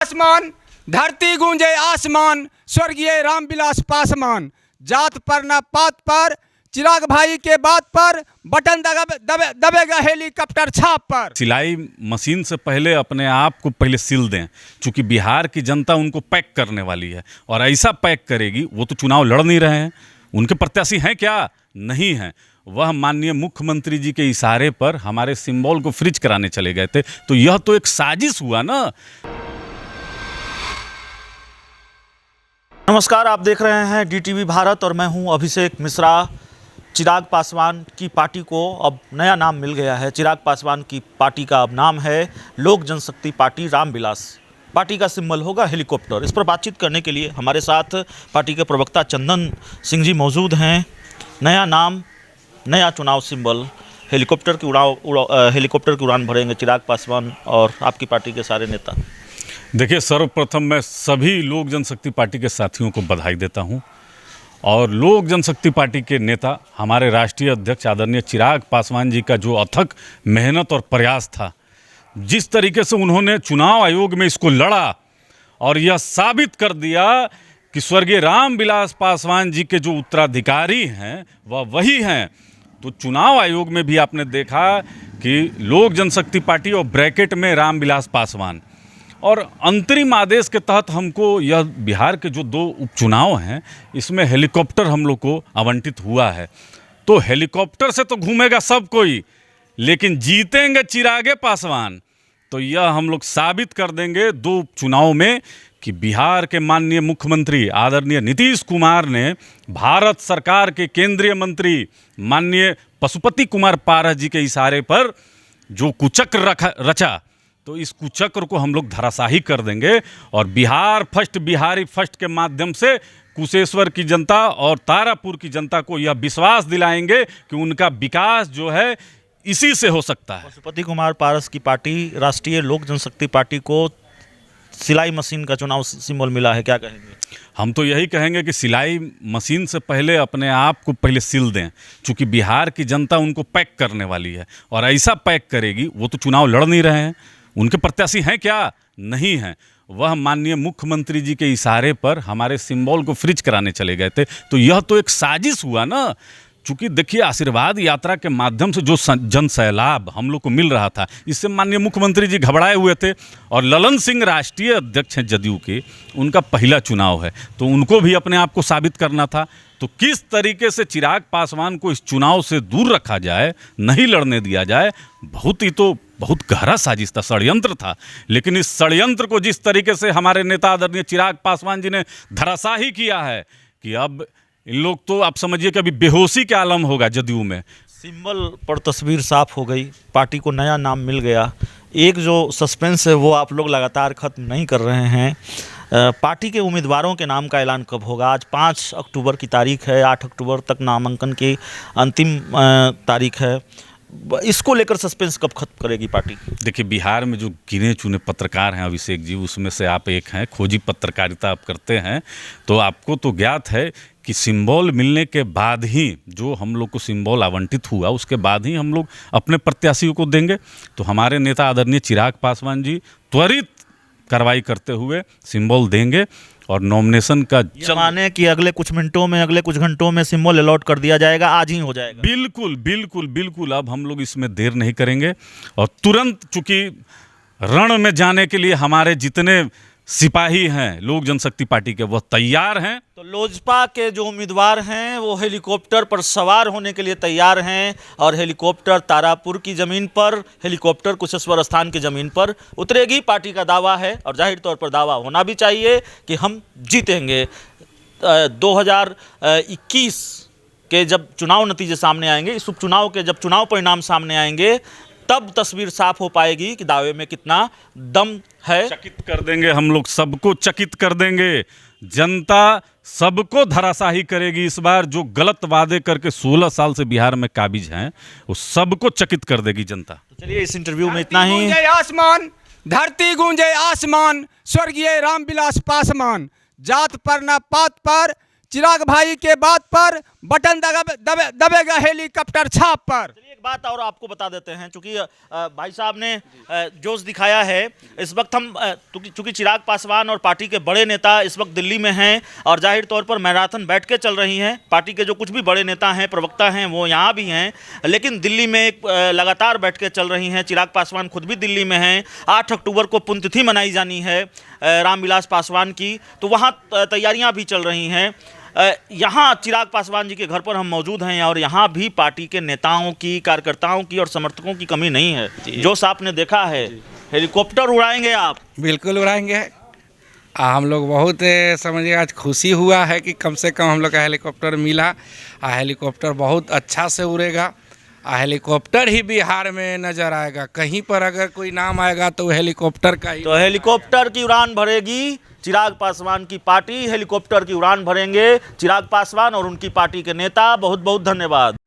आसमान धरती गूंजे आसमान, स्वर्गीय रामविलास पासवान। जात पर न पात पर, चिराग भाई के बात पर, बटन दबेगा हेलीकॉप्टर छाप पर। सिलाई मशीन से पहले अपने आप को पहले सिल दें, क्योंकि बिहार की जनता उनको पैक करने वाली है और ऐसा पैक करेगी। वो तो चुनाव लड़ नहीं रहे हैं, उनके प्रत्याशी हैं क्या? नहीं हैं। वह माननीय मुख्यमंत्री जी के इशारे पर हमारे सिंबल को फ्रीज कराने चले गए थे। तो यह तो एक साजिश हुआ ना। नमस्कार, आप देख रहे हैं DTV भारत और मैं हूं अभिषेक मिश्रा। चिराग पासवान की पार्टी को अब नया नाम मिल गया है। चिराग पासवान की पार्टी का अब नाम है लोक जनशक्ति पार्टी रामविलास। पार्टी का सिंबल होगा हेलीकॉप्टर। इस पर बातचीत करने के लिए हमारे साथ पार्टी के प्रवक्ता चंदन सिंह जी मौजूद हैं। नया नाम, नया चुनाव सिंबल, हेलीकॉप्टर की उड़ान भरेंगे चिराग पासवान और आपकी पार्टी के सारे नेता। देखिए, सर्वप्रथम मैं सभी लोक जनशक्ति पार्टी के साथियों को बधाई देता हूं और लोक जनशक्ति पार्टी के नेता हमारे राष्ट्रीय अध्यक्ष आदरणीय चिराग पासवान जी का जो अथक मेहनत और प्रयास था, जिस तरीके से उन्होंने चुनाव आयोग में इसको लड़ा और यह साबित कर दिया कि स्वर्गीय रामविलास पासवान जी के जो उत्तराधिकारी हैं वह वही हैं। तो चुनाव आयोग में भी आपने देखा कि लोक जनशक्ति पार्टी और ब्रैकेट में रामविलास पासवान, और अंतरिम आदेश के तहत हमको यह बिहार के जो 2 उपचुनाव हैं इसमें हेलीकॉप्टर हम लोग को आवंटित हुआ है। तो हेलीकॉप्टर से तो घूमेगा सब कोई, लेकिन जीतेंगे चिरागे पासवान। तो यह हम लोग साबित कर देंगे 2 उपचुनाव में कि बिहार के माननीय मुख्यमंत्री आदरणीय नीतीश कुमार ने भारत सरकार के केंद्रीय मंत्री माननीय पशुपति कुमार पारस जी के इशारे पर जो कुचक्र रचा, तो इस कुचक्र को हम लोग धराशाही कर देंगे और बिहार फर्स्ट, बिहारी फर्स्ट के माध्यम से कुशेश्वर की जनता और तारापुर की जनता को यह विश्वास दिलाएंगे कि उनका विकास जो है इसी से हो सकता है। पशुपति कुमार पारस की पार्टी राष्ट्रीय लोक जनशक्ति पार्टी को सिलाई मशीन का चुनाव सिंबल मिला है, क्या कहेंगे? हम तो यही कहेंगे कि सिलाई मशीन से पहले अपने आप को पहले सिल दें, क्योंकि बिहार की जनता उनको पैक करने वाली है और ऐसा पैक करेगी। वो तो चुनाव लड़ नहीं रहे हैं, उनके प्रत्याशी हैं क्या? नहीं हैं। वह माननीय मुख्यमंत्री जी के इशारे पर हमारे सिंबल को फ्रीज कराने चले गए थे। तो यह तो एक साजिश हुआ ना। चूँकि देखिए, आशीर्वाद यात्रा के माध्यम से जो जन सैलाब हम लोग को मिल रहा था, इससे माननीय मुख्यमंत्री जी घबराए हुए थे। और ललन सिंह राष्ट्रीय अध्यक्ष हैं जदयू के, उनका पहला चुनाव है, तो उनको भी अपने आप को साबित करना था। तो किस तरीके से चिराग पासवान को इस चुनाव से दूर रखा जाए, नहीं लड़ने दिया जाए, बहुत गहरा साजिश था, षड्यंत्र था। लेकिन इस षड्यंत्र को जिस तरीके से हमारे नेता आदरणीय चिराग पासवान जी ने धराशाही किया है कि अब इन लोग तो आप समझिए कि अभी बेहोशी के आलम होगा जदयू में। सिंबल पर तस्वीर साफ हो गई, पार्टी को नया नाम मिल गया। एक जो सस्पेंस है वो आप लोग लगातार खत्म नहीं कर रहे हैं। पार्टी के उम्मीदवारों के नाम का ऐलान कब होगा? आज 5 अक्टूबर की तारीख है, 8 अक्टूबर तक नामांकन की अंतिम तारीख है। इसको लेकर सस्पेंस कब खत्म करेगी पार्टी? देखिए, बिहार में जो गिने चुने पत्रकार हैं अभिषेक जी, उसमें से आप एक हैं। खोजी पत्रकारिता आप करते हैं, तो आपको तो ज्ञात है कि सिंबल मिलने के बाद ही, जो हम लोग को सिंबल आवंटित हुआ उसके बाद ही हम लोग अपने प्रत्याशियों को देंगे। तो हमारे नेता आदरणीय चिराग पासवान जी त्वरित कार्रवाई करते हुए सिंबल देंगे और नॉमिनेशन का माने कि अगले कुछ मिनटों में, अगले कुछ घंटों में सिंबल अलॉट कर दिया जाएगा, आज ही हो जाएगा। बिल्कुल बिल्कुल बिल्कुल। अब हम लोग इसमें देर नहीं करेंगे और तुरंत, चूंकि रण में जाने के लिए हमारे जितने सिपाही हैं लोक जनशक्ति पार्टी के, वह तैयार हैं। तो लोजपा के जो उम्मीदवार हैं वो हेलीकॉप्टर पर सवार होने के लिए तैयार हैं और हेलीकॉप्टर तारापुर की ज़मीन पर, हेलीकॉप्टर कुशेश्वर स्थान की ज़मीन पर उतरेगी। पार्टी का दावा है और जाहिर तौर पर दावा होना भी चाहिए कि हम जीतेंगे। 2021 के जब चुनाव नतीजे सामने आएंगे, इस उपचुनाव के जब चुनाव परिणाम सामने आएंगे, तब तस्वीर साफ हो पाएगी कि दावे में कितना दम है। चकित कर देंगे हम लोग, सबको चकित कर देंगे। जनता सबको धराशाही करेगी इस बार। जो गलत वादे करके 16 साल से बिहार में काबिज हैं, वो सबको चकित कर देगी जनता। तो चलिए, इस इंटरव्यू में इतना ही। आसमान धरती गूंजे आसमान, स्वर्गीय रामविलास पासवान। जात पर न पात पर, चिराग भाई के बात पर, बटन दबेगा हेलीकॉप्टर छाप पर। एक बात और आपको बता देते हैं, चूंकि भाई साहब ने जोश दिखाया है। इस वक्त हम चूंकि चिराग पासवान और पार्टी के बड़े नेता इस वक्त दिल्ली में हैं और जाहिर तौर पर मैराथन बैठ के चल रही हैं। पार्टी के जो कुछ भी बड़े नेता हैं, प्रवक्ता हैं, वो यहाँ भी हैं, लेकिन दिल्ली में एक लगातार बैठ के चल रही हैं। चिराग पासवान खुद भी दिल्ली में हैं। 8 अक्टूबर को पुण्यतिथि मनाई जानी है रामविलास पासवान की, तो वहाँ तैयारियाँ भी चल रही हैं। यहाँ चिराग पासवान जी के घर पर हम मौजूद हैं और यहाँ भी पार्टी के नेताओं की, कार्यकर्ताओं की और समर्थकों की कमी नहीं है। जो आपने देखा है, हेलीकॉप्टर उड़ाएंगे आप? बिल्कुल उड़ाएंगे। हम लोग बहुत समझिए आज खुशी हुआ है कि कम से कम हम लोग का हेलीकॉप्टर मिला। हेलीकॉप्टर बहुत अच्छा से उड़ेगा। हेलीकॉप्टर ही बिहार में नज़र आएगा। कहीं पर अगर कोई नाम आएगा तो हेलीकॉप्टर का ही। तो हेलीकॉप्टर की उड़ान भरेगी चिराग पासवान की पार्टी। हेलीकॉप्टर की उड़ान भरेंगे चिराग पासवान और उनकी पार्टी के नेता। बहुत बहुत धन्यवाद।